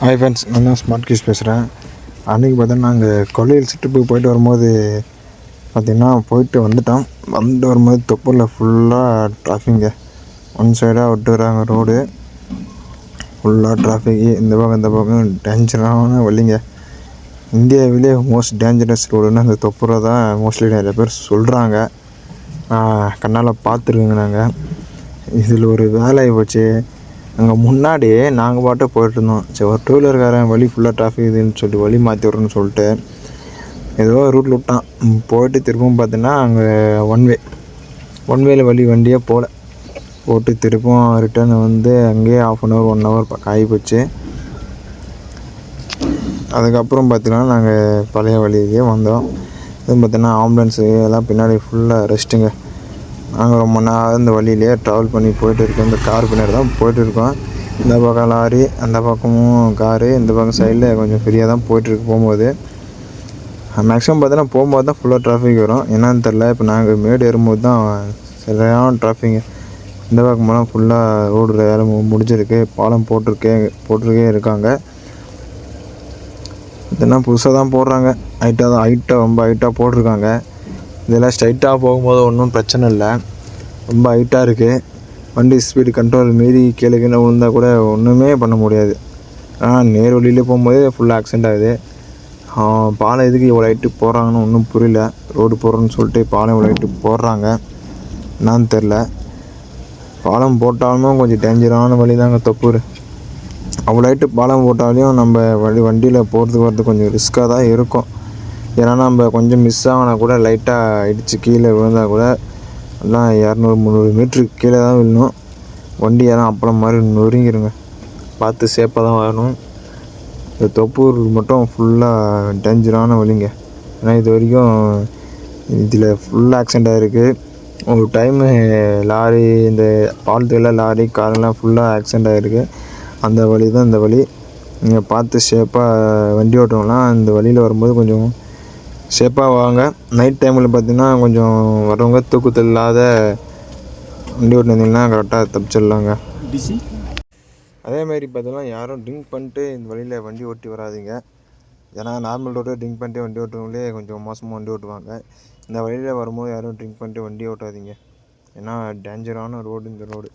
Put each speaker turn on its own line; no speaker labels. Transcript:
Hi friends, நான் தான் smart keys பேசுகிறேன். அன்றைக்கி பார்த்தீங்கன்னா நாங்கள் கொல்லியில் ட்ரிப்புக்கு போயிட்டு வரும்போது பார்த்திங்கன்னா போயிட்டு வந்துட்டோம். வந்துட்டு வரும்போது தொப்பூரில் ஃபுல்லாக டிராஃபிங்க. ஒன் சைடாக விட்டுறாங்க ரோடு, ஃபுல்லாக டிராஃபிக்கு. இந்த பக்கம் டேஞ்சரான வழிங்க. இந்தியாவிலே மோஸ்ட் டேஞ்சரஸ் ரோடுன்னு அந்த தொப்பூரை தான் மோஸ்ட்லி நிறைய பேர் சொல்கிறாங்க. கண்ணால் பார்த்துருக்கோங்க. நாங்கள் இதில் ஒரு வேலை போச்சு. அங்கே முன்னாடி நாங்கள் பாட்டு போயிட்டுருந்தோம். சரி, ஒரு டூ வீலர்காரன் வழி ஃபுல்லாக டிராஃபிக் இதுன்னு சொல்லி வழி மாற்றி விட்றேன்னு சொல்லிட்டு ஏதோ ரூட்டில் விட்டான். போயிட்டு திரும்பவும் பார்த்தீங்கன்னா அங்கே ஒன் வேல வண்டியே போட்டு திரும்பவும் ரிட்டர்ன் வந்து அங்கேயே 1/2 1 ஹவர் ஆகி போச்சு. அதுக்கப்புறம் பார்த்தீங்கன்னா நாங்கள் பழைய வழியிலே வந்தோம். இது பார்த்தீங்கன்னா ஆம்புலன்ஸு எல்லாம் பின்னாடி ஃபுல்லாக ரெஸ்ட்டுங்க. நாங்கள் ரொம்ப நேரம் இந்த வழியிலே ட்ராவல் பண்ணி போய்ட்டு இருக்கோம். இந்த கார் பின்னாடி தான் போய்ட்டுருக்கோம். இந்த பக்கம் லாரி, அந்த பக்கமும் காரு, இந்த பக்கம் சைடில் கொஞ்சம் ஃப்ரீயாக தான் போய்ட்டுருக்கு. போகும்போது மேக்ஸிமம் பார்த்தீங்கன்னா போகும்போது தான் ஃபுல்லாக டிராஃபிக் வரும். என்னன்னு தெரில. இப்போ நாங்கள் மேடு ஏறும்போது தான் சரியான டிராஃபிக்கு. இந்த பக்கமெல்லாம் ஃபுல்லாக ரோடு வேலை முடிஞ்சிருக்கு. பாலம் போட்டிருக்கே இருக்காங்க. இதெல்லாம் புதுசாக தான் போடுறாங்க. ஹைட்டாக ரொம்ப ஹைட்டாக போட்டிருக்காங்க. இதெல்லாம் ஸ்ட்ரைட்டாக போகும்போது ஒன்றும் பிரச்சனை இல்லை. ரொம்ப ஹைட்டாக இருக்குது. வண்டி ஸ்பீடு கண்ட்ரோல் மீறி கீழே விழுந்தால் கூட ஒன்றுமே பண்ண முடியாது. ஆனால் நேர் வழியிலே போகும்போதே ஃபுல்லாக ஆக்சிடெண்ட் ஆகுது. பாலம் எதுக்கு இவ்வளோ ஹைட்டு போடுறாங்கன்னு ஒன்றும் புரியல. ரோடு போடுறோன்னு சொல்லிட்டு பாலம் இவ்வளோ ஹைட்டு போடுறாங்க என்னான்னு தெரில. பாலம் போட்டாலும் கொஞ்சம் டேஞ்சரான வழி தாங்க தொப்பூர். அவ்வளோ ஹைட்டு பாலம் போட்டாலையும் நம்ம வண்டியில் போகிறதுக்கு வரது கொஞ்சம் ரிஸ்க்காக தான் இருக்கும். ஏன்னா நம்ம கொஞ்சம் மிஸ் ஆகினா கூட லைட்டாக இடித்து கீழே விழுந்தால் கூட எல்லாம் 200-300 மீட்டருக்கு கீழே தான் விழணும். வண்டி எல்லாம் அப்பளம் மாதிரி நொறுங்கிருங்க. பார்த்து சேஃபாக தான் வரணும். இந்த தொப்பூர் மட்டும் ஃபுல்லாக டேஞ்சரான வழிங்க. ஏன்னா இது வரைக்கும் இதில் ஃபுல்லாக ஆக்சிடெண்ட் ஆகிருக்கு. ஒரு டைமு லாரி, இந்த பாலத்தில் லாரி காரெல்லாம் ஃபுல்லாக ஆக்சிடெண்ட் ஆகிருக்கு. அந்த வழி தான் இந்த வழி. நீங்கள் பார்த்து சேஃபாக வண்டி ஓட்டுறவங்களாம் இந்த வழியில் வரும்போது கொஞ்சம் சேஃபாக வாங்க. நைட் டைமில் பார்த்திங்கன்னா கொஞ்சம் வரவங்க தூக்கத்தில் இல்லாத வண்டி ஓட்டினீங்கன்னா கரெக்டாக தப்பிச்சிடலாங்க. அதேமாதிரி பார்த்தீங்கன்னா யாரும் ட்ரிங்க் பண்ணிட்டு இந்த வழியில் வண்டி ஓட்டி வராதிங்க. ஏன்னா நார்மல் ரோடு ட்ரிங்க் பண்ணிட்டு வண்டி ஓட்டுறவங்களே கொஞ்சம் மோசமாக வண்டி ஓட்டுவாங்க. இந்த வழியில் வரும்போது யாரும் ட்ரிங்க் பண்ணிட்டு வண்டி ஓட்டாதீங்க. ஏன்னா டேஞ்சரான ரோடு இந்த ரோடு.